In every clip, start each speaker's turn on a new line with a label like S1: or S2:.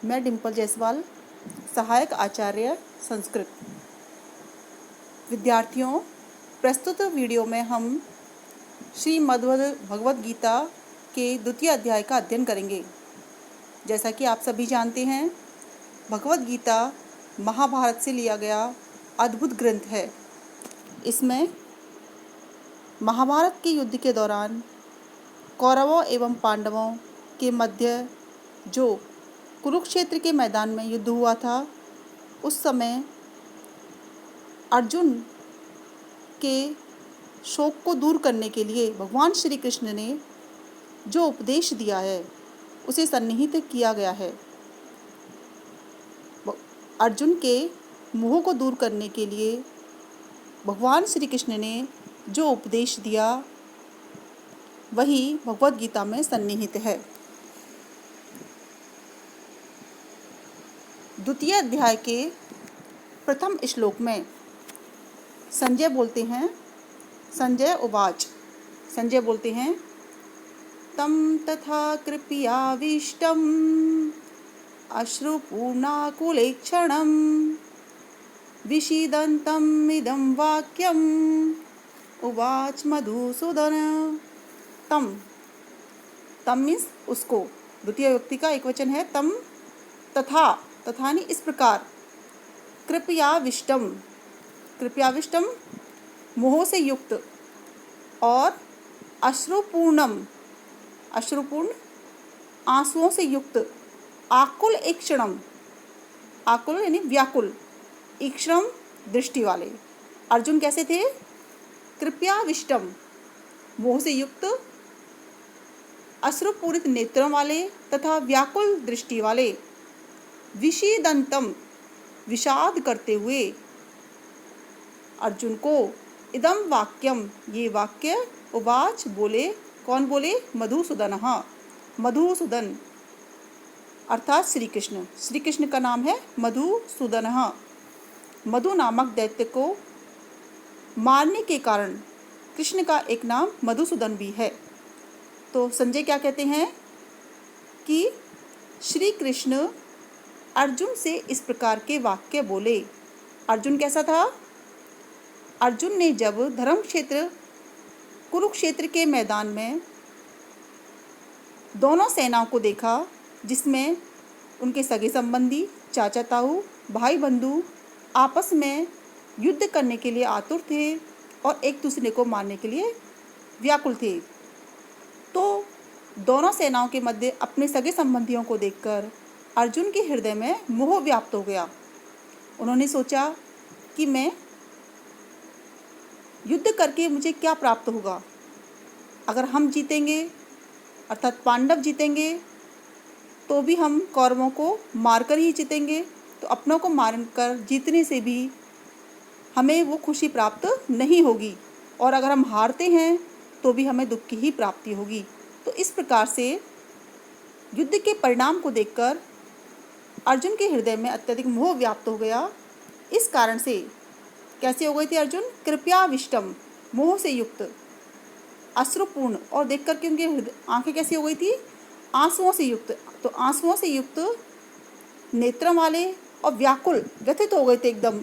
S1: मैं डिम्पल जायसवाल, सहायक आचार्य संस्कृत। विद्यार्थियों, प्रस्तुत वीडियो में हम श्रीमद् भगवद गीता के द्वितीय अध्याय का अध्ययन करेंगे। जैसा कि आप सभी जानते हैं, भगवद गीता महाभारत से लिया गया अद्भुत ग्रंथ है। इसमें महाभारत के युद्ध के दौरान कौरवों एवं पांडवों के मध्य जो कुरुक्षेत्र के मैदान में युद्ध हुआ था, उस समय अर्जुन के शोक को दूर करने के लिए भगवान श्री कृष्ण ने जो उपदेश दिया है उसे सन्निहित किया गया है। अर्जुन के मोह को दूर करने के लिए भगवान श्री कृष्ण ने जो उपदेश दिया वही भगवद गीता में सन्निहित है। द्वितीय अध्याय के प्रथम श्लोक में संजय बोलते हैं, संजय उवाच, संजय बोलते हैं, तम तथा कृपयाविष्टम अश्रुपूर्णाकुलेक्षणं विषीदन्तम् इदं वाक्यम उवाच मधुसूदन। तम, तम मीन्स उसको, द्वितीय व्यक्ति का एकवचन है। तम तथा, तथा नहीं इस प्रकार, कृपयाविष्टम, कृपयाविष्टम मोह से युक्त, और अश्रुपूर्णम, अश्रुपूर्ण आंसुओं से युक्त, आकुल ईक्षणम, आकुल यानी व्याकुल, ईक्षणम दृष्टि वाले। अर्जुन कैसे थे? कृपयाविष्टम मोह से युक्त, अश्रुपूरित नेत्रों वाले तथा व्याकुल दृष्टि वाले, विषीदंतम विषाद करते हुए अर्जुन को, इदम वाक्यम ये वाक्य, उवाच बोले, कौन बोले? मधुसूदन, मधुसूदन अर्थात श्री कृष्ण। श्री कृष्ण का नाम है मधुसूदन। मधु नामक दैत्य को मारने के कारण कृष्ण का एक नाम मधुसूदन भी है। तो संजय क्या कहते हैं कि श्री कृष्ण अर्जुन से इस प्रकार के वाक्य बोले। अर्जुन कैसा था? अर्जुन ने जब धर्म क्षेत्र कुरुक्षेत्र के मैदान में दोनों सेनाओं को देखा, जिसमें उनके सगे संबंधी, चाचा ताऊ, भाई बंधु आपस में युद्ध करने के लिए आतुर थे और एक दूसरे को मारने के लिए व्याकुल थे, तो दोनों सेनाओं के मध्य अपने सगे संबंधियों को देखकर अर्जुन के हृदय में मोह व्याप्त हो गया। उन्होंने सोचा कि मैं युद्ध करके मुझे क्या प्राप्त होगा? अगर हम जीतेंगे अर्थात पांडव जीतेंगे तो भी हम कौरवों को मारकर ही जीतेंगे, तो अपनों को मारकर जीतने से भी हमें वो खुशी प्राप्त नहीं होगी, और अगर हम हारते हैं तो भी हमें दुख की ही प्राप्ति होगी। तो इस प्रकार से युद्ध के परिणाम को देखकर अर्जुन के हृदय में अत्यधिक मोह व्याप्त हो गया। इस कारण से कैसे हो गए थे अर्जुन? कृपयाविष्टम मोह से युक्त, अश्रुपूर्ण, और देख करके उनके आंखें कैसी हो गई थी? आंसुओं से युक्त। तो आंसुओं से युक्त नेत्रों वाले और व्याकुल, व्यथित हो गए थे एकदम।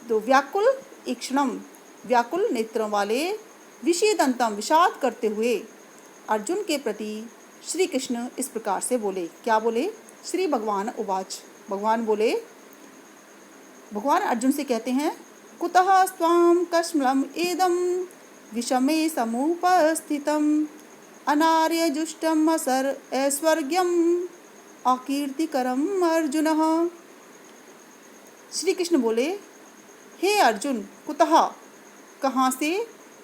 S1: तो व्याकुल ईक्षणम, व्याकुल नेत्रों वाले, विषीदंतम विषाद करते हुए अर्जुन के प्रति श्री कृष्ण इस प्रकार से बोले। क्या बोले? श्री भगवान उवाच, भगवान बोले, भगवान अर्जुन से कहते हैं, कुतः स्वाम कश्मलम एदम विषमे समुपस्थितम अनार्यजुष्टम असर ऐश्वर्यम अकीर्तिकरम अर्जुन। श्री कृष्ण बोले, हे अर्जुन, कुतः कहाँ से,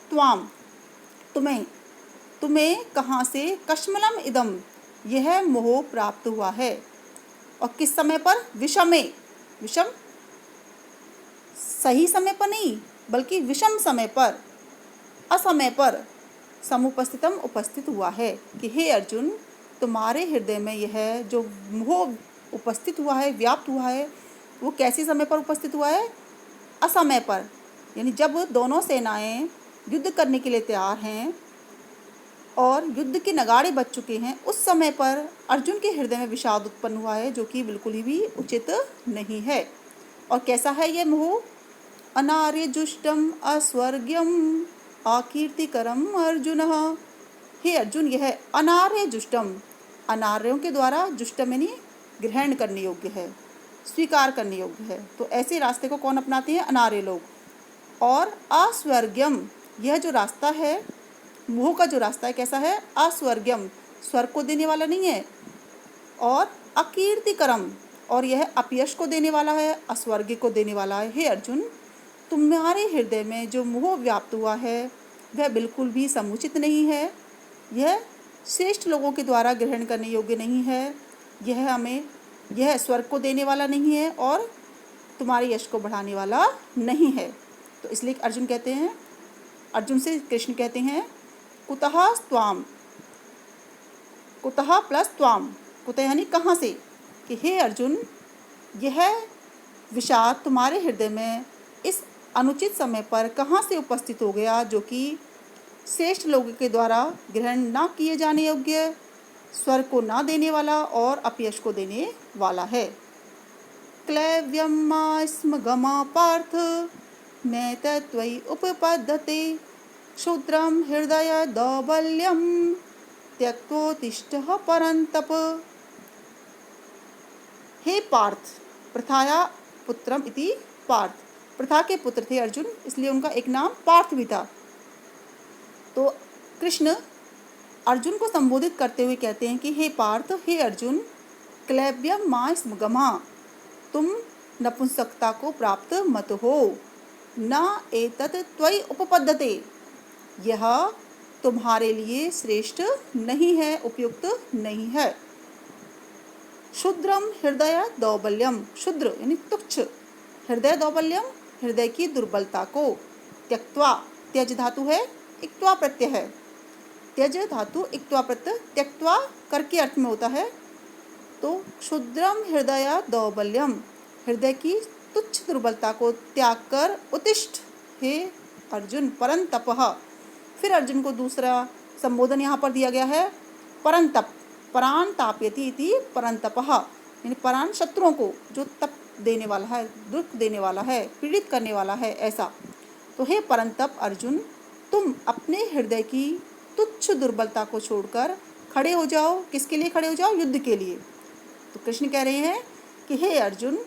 S1: त्वाम तुम्हें, तुम्हें कहाँ से, कश्मलम इदम यह मोह प्राप्त हुआ है, और किस समय पर? विषमे, विषम सही समय पर नहीं बल्कि विषम समय पर, असमय पर, समुपस्थितम उपस्थित हुआ है कि हे अर्जुन, तुम्हारे हृदय में यह जो मोह उपस्थित हुआ है, व्याप्त हुआ है, वो कैसे समय पर उपस्थित हुआ है? असमय पर, यानी जब दोनों सेनाएं युद्ध करने के लिए तैयार हैं और युद्ध के नगाड़े बज चुके हैं, उस समय पर अर्जुन के हृदय में विषाद उत्पन्न हुआ है, जो कि बिल्कुल ही भी उचित नहीं है। और कैसा है ये मोह? अनार्यजुष्टम अस्वर्ग्यम अकीर्तिकरम अर्जुन। हे अर्जुन, यह अनार्यजुष्टम, अनार्यों के द्वारा जुष्टम यानी ग्रहण करने योग्य है, स्वीकार करने योग्य है। तो ऐसे रास्ते को कौन अपनाते हैं? अनार्य लोग। और अस्वर्ग्यम, यह जो रास्ता है, मोह का जो रास्ता है, कैसा है? अस्वर्ग्यम, स्वर्ग को देने वाला नहीं है। और अकीर्तिकरम, और यह अपयश को देने वाला है, अस्वर्ग को देने वाला है। हे अर्जुन, तुम्हारे हृदय में जो मोह व्याप्त हुआ है वह बिल्कुल भी समुचित नहीं है। यह श्रेष्ठ लोगों के द्वारा ग्रहण करने योग्य नहीं है। यह स्वर्ग को देने वाला नहीं है और तुम्हारे यश को बढ़ाने वाला नहीं है। तो इसलिए अर्जुन कहते हैं, अर्जुन से कृष्ण कहते हैं, कुतः त्वाम, कुतः प्लस त्वाम, कुतः यानी कहाँ से, कि हे अर्जुन, यह विषाद तुम्हारे हृदय में इस अनुचित समय पर कहाँ से उपस्थित हो गया, जो कि श्रेष्ठ लोगों के द्वारा ग्रहण ना किए जाने योग्य, स्वर्ग को ना देने वाला और अपयश को देने वाला है। क्लैव्यम मा स्म गमा पार्थ नैतत्वयि उपपद्यते क्षुद्रम हृदय दौर्बल्यम त्यक्तोत्तिष्ठ परन्तप। हे पार्थ, प्रथाया पुत्रम इति पार्थ, प्रथा के पुत्र थे अर्जुन, इसलिए उनका एक नाम पार्थ भी था। तो कृष्ण अर्जुन को संबोधित करते हुए कहते हैं कि हे पार्थ, हे अर्जुन, क्लैव्यम मा स्म गमा, तुम नपुंसकता को प्राप्त मत हो। न एतत् त्वयि उपपद्यते, यह तुम्हारे लिए श्रेष्ठ नहीं है, उपयुक्त नहीं है। क्षुद्रम हृदय दौर्बल्यम, क्षुद्र यानी तुच्छ, हृदय दौर्बल्यम, हृदय की दुर्बलता को, त्यक्त्वा, त्यज धातु है, इक्त्वा प्रत्यय है, त्यज धातु इक्त्वा प्रत्यय, त्यक्त्वा करके अर्थ में होता है। तो क्षुद्रम हृदय दौर्बल्यम, हृदय की तुच्छ दुर्बलता को त्याग कर उत्तिष्ठ, हे अर्जुन, परंतपः। फिर अर्जुन को दूसरा संबोधन यहाँ पर दिया गया है, परंतप, परान तापयति इति परंतपः, यानी परान शत्रुओं को, जो तप देने वाला है, दुख देने वाला है, पीड़ित करने वाला है, ऐसा। तो हे परंतप अर्जुन, तुम अपने हृदय की तुच्छ दुर्बलता को छोड़कर खड़े हो जाओ। किसके लिए खड़े हो जाओ? युद्ध के लिए। तो कृष्ण कह रहे हैं कि हे अर्जुन,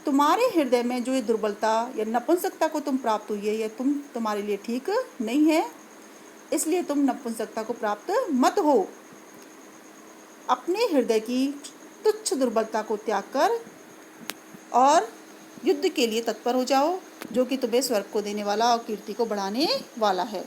S1: तुम्हारे हृदय में जो ये दुर्बलता या नपुंसकता को तुम प्राप्त हुई है, यह तुम्हारे लिए ठीक नहीं है, इसलिए तुम नपुंसकता को प्राप्त मत हो। अपने हृदय की तुच्छ दुर्बलता को त्याग कर और युद्ध के लिए तत्पर हो जाओ, जो कि तुम्हें स्वर्ग को देने वाला और कीर्ति को बढ़ाने वाला है।